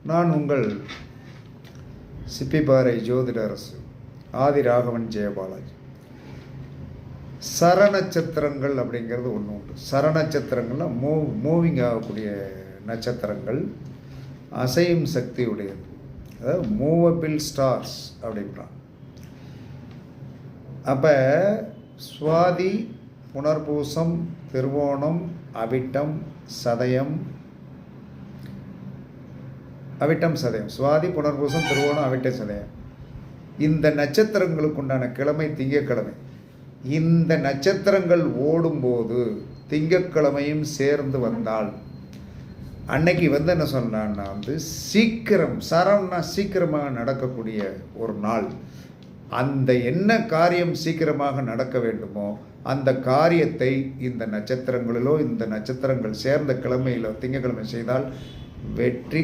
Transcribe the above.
நான் உங்கள் சிப்பிபாறை ஜோதிட அரசு ஆதி ராகவன் ஜெயபாலாஜி. சரநட்சத்திரங்கள் அப்படிங்கிறது ஒன்று உண்டு. சரநட்சத்திரங்கள்லாம் மூவிங் ஆகக்கூடிய நட்சத்திரங்கள், அசையும் சக்தி உடையது, அதாவது மூவபிள் ஸ்டார்ஸ் அப்படின்றான். அப்போ சுவாதி, புனர்பூசம், திருவோணம், அவிட்டம், சதயம், சுவாதி, புனர்பூசம், திருவோணம், அவிட்டம், சதயம், இந்த நட்சத்திரங்களுக்கு உண்டான கிழமை திங்கட்கிழமை. இந்த நட்சத்திரங்கள் ஓடும்போது திங்கட்கிழமையும் சேர்ந்து வந்தால் அன்னைக்கு என்ன சொன்னான்னா சீக்கிரமாக நடக்கக்கூடிய ஒரு நாள். அந்த என்ன காரியம் சீக்கிரமாக நடக்க வேண்டுமோ அந்த காரியத்தை இந்த நட்சத்திரங்களிலோ இந்த நட்சத்திரங்கள் சேர்ந்த கிழமையிலோ திங்கட்கிழமை செய்தால் வெற்றி